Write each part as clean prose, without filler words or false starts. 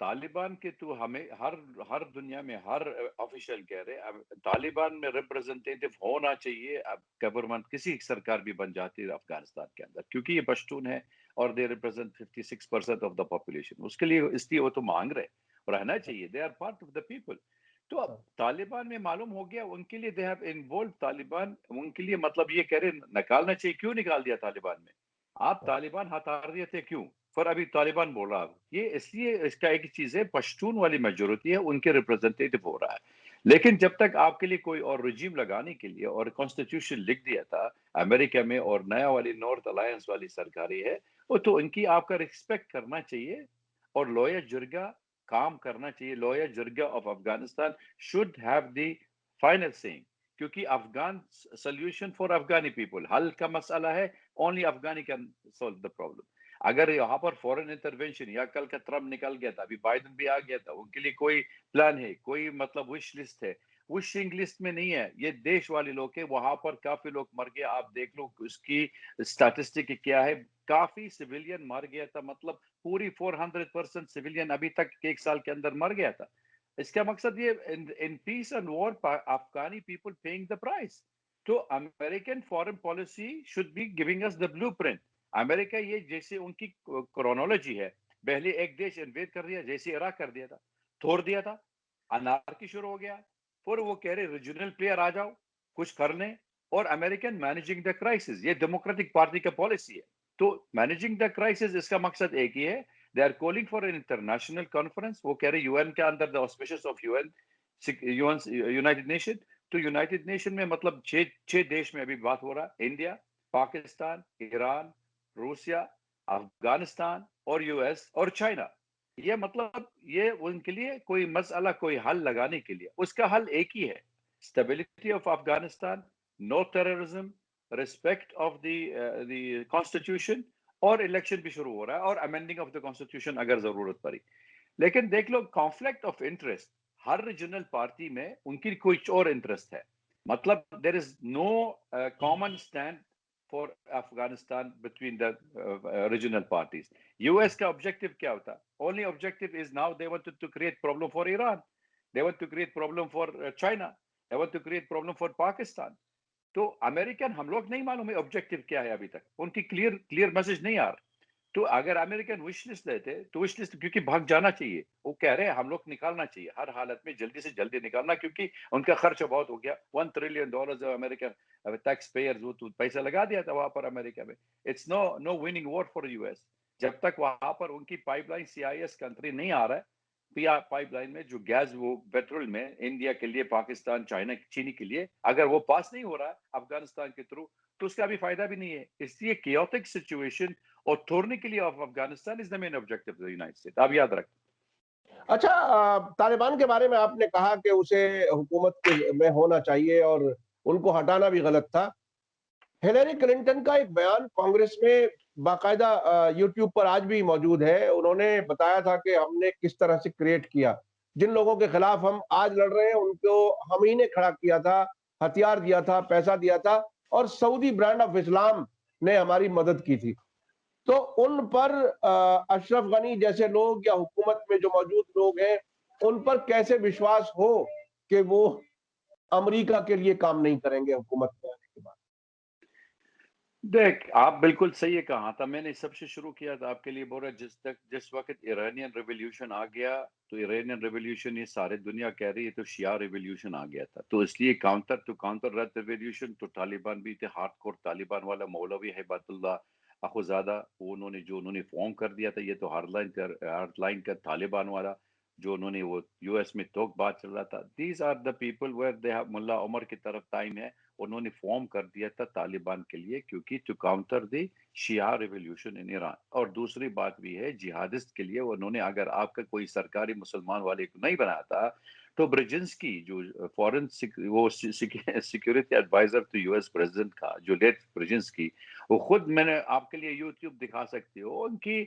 طالبان کے تو ہمیں ہر دنیا میں ہر آفیشل کہہ رہے اب طالبان میں ریپرزنٹیٹو ہونا چاہیے. اب گورنمنٹ کسی سرکار بھی بن جاتی ہے افغانستان کے اندر کیونکہ یہ پشتون ہے اور they represent 56% of the population. اس کے لیے اس لیے وہ تو مانگ رہے رہنا چاہیے. They are part of the people. تو اب طالبان میں معلوم ہو گیا ان کے لیے دے ہیو انوالو طالبان. ان کے لیے مطلب یہ کہہ رہے نکالنا چاہیے. کیوں نکال دیا طالبان میں؟ آپ طالبان ہتھار دیے تھے کیوں؟ پر ابھی طالبان بول رہا یہ اس لیے اس کا ایک چیز ہے پشتون والی میجورٹی ہے ان کے ریپرزنٹیٹو ہو رہا ہے. لیکن جب تک آپ کے لیے کوئی اور رجیم لگانے کے لیے اور کانسٹیٹیوشن لکھ دیا تھا امریکہ میں اور نیا والی نارتھ الائنس والی سرکاری ہے وہ تو ان کی آپ کا ریسپیکٹ کرنا چاہیے اور لویا جرگا کام کرنا چاہیے. Loya Jirga of Afghanistan should have the final سینگ کیونکہ Afghan solution for Afghani people حل کا مسئلہ ہے. Only Afghani can solve the problem. اگر یہاں پر فورن انٹرونشن یا کل کا ٹرمپ نکل گیا تھا ابھی بائیڈن بھی آ گیا تھا ان کے لیے کوئی پلان ہے کوئی مطلب وش لسٹ ہے. وشنگ لسٹ میں نہیں ہے. یہ دیش والے لوگ ہیں وہاں پر کافی لوگ مر گئے. آپ دیکھ لو اس کی اسٹیٹسٹک کیا ہے. کافی سویلین مر گیا تھا مطلب پوری 400% سویلین ابھی تک ایک سال کے اندر مر گیا تھا. اس کا مقصد یہ in peace and war Afghani people paying the price. تو American foreign policy should be giving us the blueprint. امریکہ یہ جیسے ان کی کرونالوجی ہے پہلے ایک دیش انویٹ کر دیا جیسے عراق کر دیا تھا توڑ دیا تھا انارکی شروع ہو گیا. پھر وہ کہہ رہے ریجنل پلیئر آ جاؤ کچھ کر لیں اور امریکن مینیجنگ دا کرائسس یہ ڈیموکریٹک پارٹی کا پالیسی ہے. تو مینیجنگ دا کرائسس اس کا مقصد ایک ہی ہے. They are calling for an international conference. وہ کہہ رہے یو این کے اندر the auspices of United Nation. تو یونائٹڈ نیشن میں مطلب چھ دیش میں ابھی بات ہو رہا ہے انڈیا پاکستان ایران روسیا افغانستان اور یو ایس اور چائنا. یہ مطلب یہ ان کے لیے کوئی مسئلہ کوئی حل لگانے کے لیے اس کا حل ایک ہی ہے stability of Afghanistan no terrorism respect of the constitution اور الیکشن بھی شروع ہو رہا ہے اور امینڈنگ آف دا کانسٹیٹیوشن اگر ضرورت پڑی. لیکن دیکھ لو کانفلکٹ آف انٹرسٹ ہر ریجنل پارٹی میں ان کی کوئی اور انٹرسٹ ہے. مطلب there is no common stand for Afghanistan between the regional parties. US کا objective کیا ہوتا؟ Only objective is now they wanted to create problem for Iran. They want to create problem for China. They want to create problem for Pakistan. تو American ہم لوگ نہیں معلوم ہے objective کیا ہے ابھی تک. ان کی clear message نہیں آ رہا. تو اگر امریکن وش لسٹ لیتے تو وش لسٹ کیونکہ بھاگ جانا چاہیے. وہ کہہ رہے ہیں ہم لوگ نکالنا چاہیے ہر حالت میں جلدی سے جلدی نکالنا کیونکہ ان کا خرچہ بہت ہو گیا. $1 trillion امریکن ٹیکس پیئر جو پیسہ لگا دیا تھا وہاں پر امریکہ میں. It's no winning war for U S. جب تک وہاں پر ان کی پائپ لائن CIS کنٹری نہیں آ رہا ہے پائپ لائن میں جو گیس وہ پیٹرول میں انڈیا کے لیے پاکستان چائنا چینی کے لیے اگر وہ پاس نہیں ہو رہا ہے افغانستان کے تھرو تو اس کا بھی فائدہ بھی نہیں ہے. اس لیے chaotic سچویشن اور توڑنے کے لیے of Afghanistan is the main objective of the United State. آپ یاد رکھیں. اچھا طالبان کے بارے میں آپ نے کہا کہ اسے حکومت میں ہونا چاہیے اور ان کو ہٹانا بھی غلط تھا. ہلیری کلنٹن کا ایک بیان کانگریس میں باقاعدہ یوٹیوب پر آج بھی موجود ہے. انہوں نے بتایا تھا کہ ہم نے کس طرح سے کریٹ کیا جن لوگوں کے خلاف ہم آج لڑ رہے ہیں ان کو ہم ہی نے کھڑا کیا تھا ہتھیار دیا تھا پیسہ دیا تھا اور سعودی برانڈ آف اسلام نے ہماری مدد کی تھی. تو ان پر اشرف غنی جیسے لوگ یا حکومت میں جو موجود لوگ ہیں ان پر کیسے وشواس ہو کہ وہ امریکہ کے لیے کام نہیں کریں گے حکومت میں آنے کے بعد؟ دیکھ آپ بالکل صحیح کہا تھا. میں نے سب سے شروع کیا تھا آپ کے لیے بول رہا جس وقت ایرانین ریولیوشن آ گیا تو ایرانین ریولیوشن یہ سارے دنیا کہہ رہی ہے تو شیعہ ریولیوشن آ گیا تھا. تو اس لیے کاؤنٹر رد ریولیوشن تو طالبان بھی تھے ہارڈ کور طالبان والا مولوی ہیبت اللہ اخوزادہ انہوں نے فارم کر دیا تھا. یہ تو ہارڈ لائن کا طالبان والا جو انہوں نے وہ یو ایس میں توک بات چل رہا تھا. These are the people where they have Mullah Omar کی طرف ٹائم ہے انہوں نے فارم کر دیا تھا طالبان کے لیے کیونکہ to counter the Shia revolution in Iran. اور دوسری بات بھی ہے جہادسٹ کے لیے انہوں نے اگر آپ کا کوئی سرکاری مسلمان والے کو نہیں بنایا تھا تو برجنسکی جو فورن وہ سیکورٹی ایڈوائزر تو یو ایس پریزیڈنٹ کا جو لیٹ برجنسکی وہ خود میں نے آپ کے لیے یوٹیوب دکھا سکتی ہو ان کی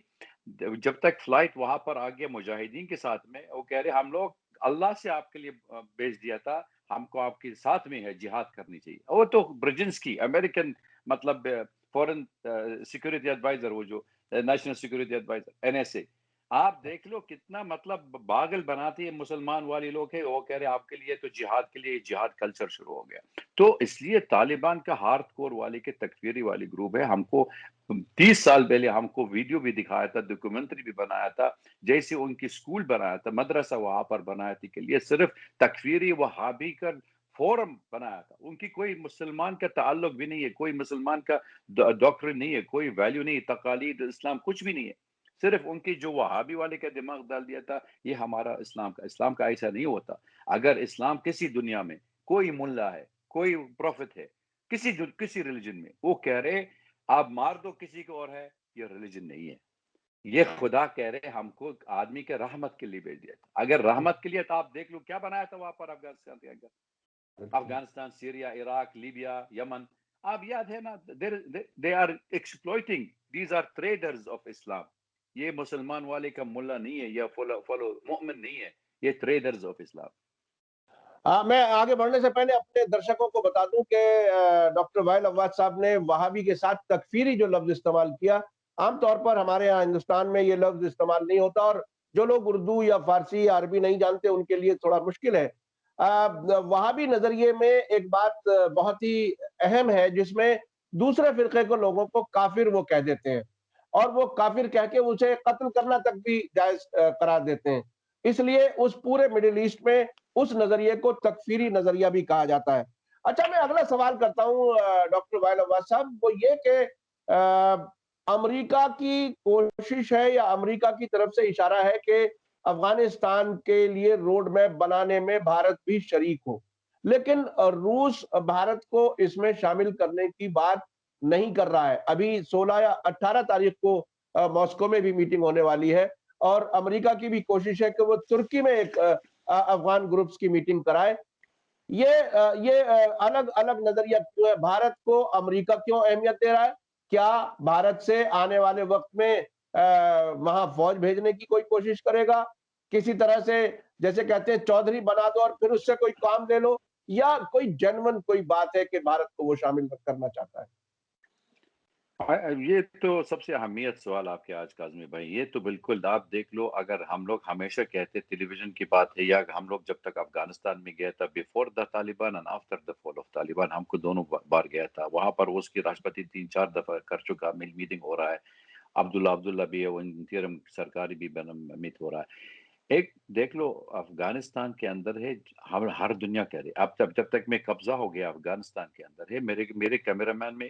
جب تک فلائٹ وہاں پر آ گیا مجاہدین کے ساتھ میں وہ کہہ رہے ہم لوگ اللہ سے آپ کے لیے بھیج دیا تھا ہم کو آپ کے ساتھ میں ہے جہاد کرنی چاہیے. وہ تو برجنسکی امریکن مطلب فورن سیکورٹی ایڈوائزر وہ جو نیشنل سیکورٹی ایڈوائزر NSA آپ دیکھ لو کتنا مطلب باغل بناتی ہے مسلمان والے لوگ ہیں، وہ کہہ رہے آپ کے لیے تو جہاد کے لیے جہاد کلچر شروع ہو گیا. تو اس لیے طالبان کا ہارڈ کور والے کے تکفیری والی گروپ ہے. ہم کو 30 سال پہلے ہم کو ویڈیو بھی دکھایا تھا، ڈاکومنٹری بھی بنایا تھا، جیسے ان کی اسکول بنایا تھا، مدرسہ وہاں پر بنایا تھا کے لیے صرف تکفیری وہابی کا فورم بنایا تھا. ان کی کوئی مسلمان کا تعلق بھی نہیں ہے، کوئی مسلمان کا ڈاکٹر نہیں ہے، کوئی ویلیو نہیں، تقالید اسلام کچھ بھی نہیں ہے. صرف ان کی جو وہابی والے کا دماغ ڈال دیا تھا یہ ہمارا اسلام کا ایسا نہیں ہوتا. اگر اسلام کسی دنیا میں کوئی ملا ہے، کوئی پروفٹ ہے، کسی ریلیجن میں، وہ کہہ رہے آپ مار دو کسی کو اور ہے، یہ ریلیجن نہیں ہے. یہ خدا کہہ رہے ہم کو آدمی کے رحمت کے لیے بھیج دیا تھا. اگر رحمت کے لیے تو آپ دیکھ لو کیا بنایا تھا وہاں پر افغانستان کے اندر. افغانستان، سیریا، عراق، لیبیا، یمن، آپ یاد ہے نا، they are exploiting, these are traders of Islam. یہ مسلمان والے کا ملا نہیں ہے، یا فلو مومن نہیں ہے، یہ ٹریڈرز آف اسلام. میں آگے بڑھنے سے پہلے اپنے درشکوں کو بتا دوں کہ ڈاکٹر وائل عواد صاحب نے وہابی کے ساتھ تکفیری جو لفظ استعمال کیا، عام طور پر ہمارے ہاں ہندوستان میں یہ لفظ استعمال نہیں ہوتا، اور جو لوگ اردو یا فارسی یا عربی نہیں جانتے ان کے لیے تھوڑا مشکل ہے. وہابی نظریے میں ایک بات بہت ہی اہم ہے، جس میں دوسرے فرقے کو لوگوں کو کافر وہ کہہ دیتے ہیں، اور وہ کافر کہہ کے اسے قتل کرنا تک بھی جائز قرار دیتے ہیں. اس لیے اس پورے مڈل ایسٹ میں اس نظریے کو تکفیری نظریہ بھی کہا جاتا ہے. اچھا، میں اگلا سوال کرتا ہوں ڈاکٹر وائل عواد صاحب، وہ یہ کہ امریکہ کی کوشش ہے یا امریکہ کی طرف سے اشارہ ہے کہ افغانستان کے لیے روڈ میپ بنانے میں بھارت بھی شریک ہو، لیکن روس بھارت کو اس میں شامل کرنے کی بات نہیں کر رہا ہے. ابھی 16 یا 18 تاریخ کو ماسکو میں بھی میٹنگ ہونے والی ہے، اور امریکہ کی بھی کوشش ہے کہ وہ ترکی میں ایک افغان گروپس کی میٹنگ کرائے. یہ الگ الگ نظریہ کیوں ہے؟ بھارت کو امریکہ کیوں اہمیت دے رہا ہے؟ کیا بھارت سے آنے والے وقت میں وہاں فوج بھیجنے کی کوئی کوشش کرے گا؟ کسی طرح سے جیسے کہتے ہیں چودھری بنا دو اور پھر اس سے کوئی کام لے لو، یا کوئی جنون کوئی بات ہے کہ بھارت کو وہ شامل کرنا چاہتا ہے؟ یہ تو سب سے اہمیت سوال آپ کے آج کاظمی بھائی. یہ تو بالکل آپ دیکھ لو، اگر ہم لوگ ہمیشہ کہتے ٹیلی ویژن کی بات ہے، یا ہم لوگ جب تک افغانستان میں گیا تھا before the Taliban and after the fall of Taliban, ہم کو دونوں بار گیا تھا وہاں پر. اس کی راشٹرپتی 3-4 دفعہ کر چکا، میٹنگ ہو رہا ہے. عبداللہ بھی ہے، وہ انترم سرکاری بھی میٹ ہو رہا ہے. ایک دیکھ لو افغانستان کے اندر ہے، ہم ہر دنیا کہہ رہے اب جب تک میں قبضہ ہو گیا افغانستان کے اندر ہے. میرے کیمرہ مین میں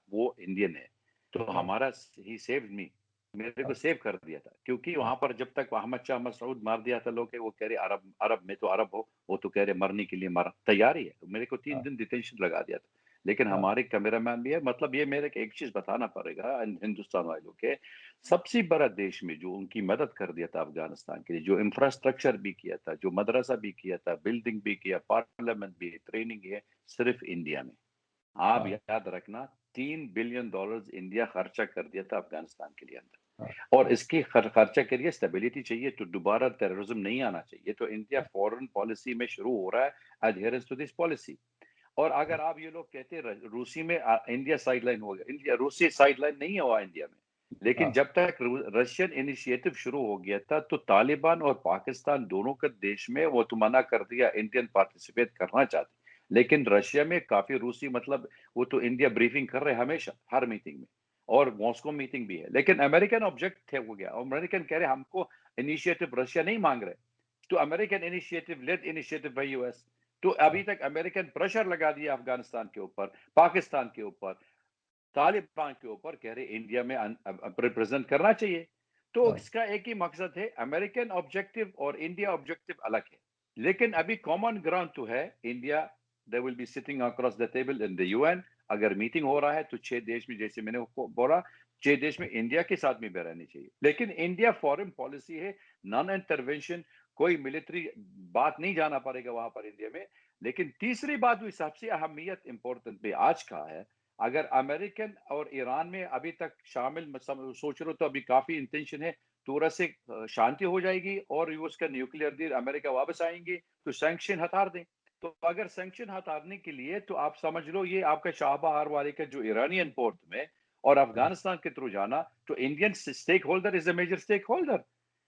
وہ انڈین ہے، تو ہمارا ہی سیوڈ می، میرے کو سیو کر دیا تھا. کیونکہ وہاں پر جب تک احمد شاہ مسعود مار دیا تھا لوگ، وہ کہہ رہے عرب میں تو عرب ہو، وہ تو کہہ رہے مرنے کے لیے تیاری ہے. میرے کو 3 دن ڈیٹینشن لگا دیا تھا. لیکن ہمارے کیمرہ مین بھی ہے. مطلب یہ میرے ایک چیز بتانا پڑے گا ہندوستان والوں کے، سب سے بڑا دیش میں جو ان کی مدد کر دیا تھا افغانستان کے لیے، جو انفراسٹرکچر بھی کیا تھا، جو مدرسہ بھی کیا تھا، بلڈنگ بھی کیا، پارلیمنٹ بھی، ٹریننگ ہے، صرف انڈیا میں. آپ یاد رکھنا $3 بلین انڈیا خرچہ کر دیا تھا افغانستان کے لیے اندر. اور اس کی خرچہ کے لیے سٹیبلٹی چاہیے، تو دوبارہ ٹیررزم نہیں آنا چاہیے. تو انڈیا فورن پالیسی میں شروع ہو رہا ہے adherence to this policy. اور اگر آپ یہ لوگ کہتے ہیں روسی میں انڈیا سائیڈ لائن ہو گیا، انڈیا روسی سائیڈ لائن نہیں ہوا انڈیا میں. لیکن جب تک رشین انیشیٹو شروع ہو گیا تھا تو طالبان اور پاکستان دونوں کے دیش میں وہ تو منع کر دیا انڈین پارٹیسپیٹ کرنا چاہتے. لیکن رشیا میں کافی روسی، مطلب وہ تو انڈیا بریفنگ کر رہے ہمیشہ ہر میٹنگ میں، اور ماسکو میٹنگ بھی ہے. لیکن امریکن آبجیکٹ ہو گیا، امریکن کہہ رہے ہم کو انیشیٹو رشیا نہیں مانگ رہے، تو American initiative lead initiative by U S. تو ابھی تک امریکن پریشر لگا دیا افغانستان کے اوپر، پاکستان کے اوپر، طالبان کے اوپر، کہہ رہے انڈیا میں ریپرزینٹ کرنا چاہیے. تو اس کا ایک ہی مقصد ہے، امریکن آبجیکٹو اور انڈیا آبجیکٹو الگ ہے. لیکن ابھی کامن گراؤنڈ تو ہے India. they will be sitting across the table in the UN. اگر میٹنگ ہو رہا ہے تو 6 دیش میں، جیسے میں نے بولا 6 دیش میں انڈیا کے ساتھ میں بھی رہنی چاہیے. لیکن انڈیا فورن پالیسی ہے، نان انٹرونشن، کوئی ملٹری بات نہیں جانا پڑے گا وہاں پر انڈیا میں. لیکن تیسری بات بھی سب سے اہمیت امپورٹنٹ بھی آج کا ہے، اگر امریکن اور ایران میں ابھی تک شامل سوچ رہے تو ابھی کافی انٹینشن ہے، تورا سے شانتی ہو جائے گی اور روس کا نیوکلیئر ڈیل امریکہ واپس آئیں گے تو سینکشن ہٹا دیں. تو اگر سینکشن ہٹانے کے لیے تو آپ سمجھ لو یہ آپ کا شاہ بہار والے کا جو ایرانین پورٹ میں اور افغانستان کے تھرو جانا، تو Indian stakeholder is a major stakeholder.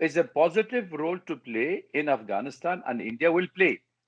is a positive role to play in Afghanistan and India will play.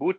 boot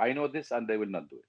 I know this and they will not do it.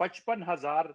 55,000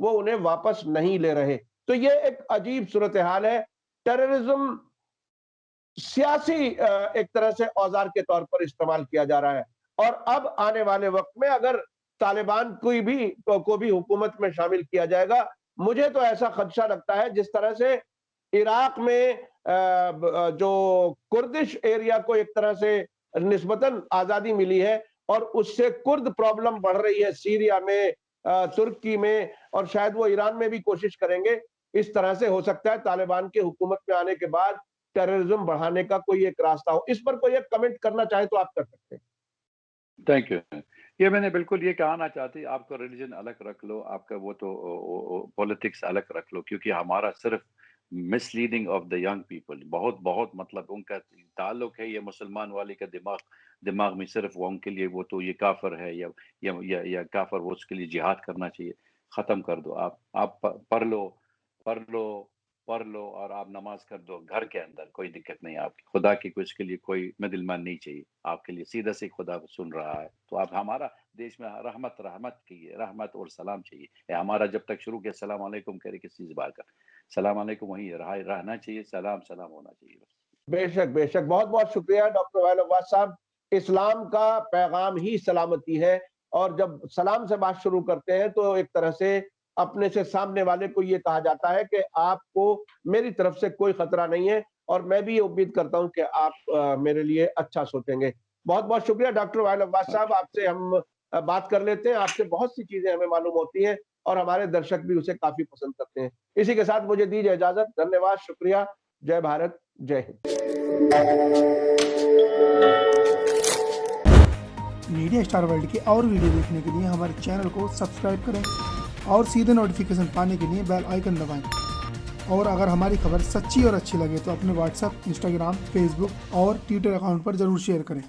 وہ انہیں واپس نہیں لے رہے. تو یہ ایک عجیب صورتحال ہے. ٹیررزم سیاسی ایک طرح سے اوزار کے طور پر استعمال کیا جا رہا ہے، اور اب آنے والے وقت میں اگر طالبان کو بھی حکومت میں شامل کیا جائے گا، مجھے تو ایسا خدشہ لگتا ہے جس طرح سے عراق میں جو کردش ایریا کو ایک طرح سے نسبتاً آزادی ملی ہے اور اس سے کرد پرابلم بڑھ رہی ہے سیریا میں، ترکی میں، اور شاید وہ ایران میں بھی کوشش کریں گے. اس طرح سے ہو سکتا ہے طالبان کے حکومت میں آنے کے بعد ٹیررزم بڑھانے کا کوئی ایک راستہ ہو. اس پر کوئی ایک کمنٹ کرنا چاہے تو آپ کر سکتے ہیں. Thank you. یہ میں نے بالکل یہ کہنا چاہتی، آپ کا ریلیجن الگ رکھ لو، آپ کا وہ تو پولیٹکس الگ رکھ لو، کیونکہ ہمارا صرف misleading of the young people, بہت مطلب ان کا تعلق ہے یہ مسلمان والے کا دماغ میں صرف وہ ان کے لیے وہ تو یہ کافر ہے یا کافر، وہ اس کے لیے جہاد کرنا چاہیے. ختم کر دو. آپ پڑھ لو اور آپ نماز کر دو گھر کے اندر، کوئی دقت نہیں. آپ خدا کی کچھ کے لیے کوئی مدل مان نہیں چاہیے آپ کے لیے، سیدھا سے خدا سن رہا ہے. تو آپ ہمارا دیش میں رحمت کیجیے، رحمت اور سلام چاہیے. ہمارا جب تک شروع کیا السلام علیکم کرے کسی زبان کا سلام علیکم وہیں رہنا چاہیے، سلام ہونا چاہیے. بے شک بے شک. بہت بہت شکریہ ڈاکٹر وائل عباس صاحب. اسلام کا پیغام ہی سلامتی ہے، اور جب سلام سے بات شروع کرتے ہیں تو ایک طرح سے اپنے سے سامنے والے کو یہ کہا جاتا ہے کہ آپ کو میری طرف سے کوئی خطرہ نہیں ہے، اور میں بھی امید کرتا ہوں کہ آپ میرے لیے اچھا سوچیں گے. بہت بہت شکریہ ڈاکٹر وائل عباس صاحب. آپ سے ہم بات کر لیتے ہیں، آپ سے بہت سی چیزیں ہمیں معلوم ہوتی ہیں، اور ہمارے درشک بھی اسے کافی پسند کرتے ہیں. اسی کے ساتھ مجھے دیجیے اجازت. دھنیہ واد، شکریہ. جے بھارت، جے ہند. میڈیا اسٹار ورلڈ کے اور ویڈیو دیکھنے کے لیے ہمارے چینل کو سبسکرائب کریں اور سیدھے نوٹیفیکیشن پانے کے لیے بیل آئیکن دبائیں. اور اگر ہماری خبر سچی اور اچھی لگے تو اپنے واٹس ایپ، انسٹاگرام، فیس بک اور ٹویٹر اکاؤنٹ پر ضرور شیئر کریں.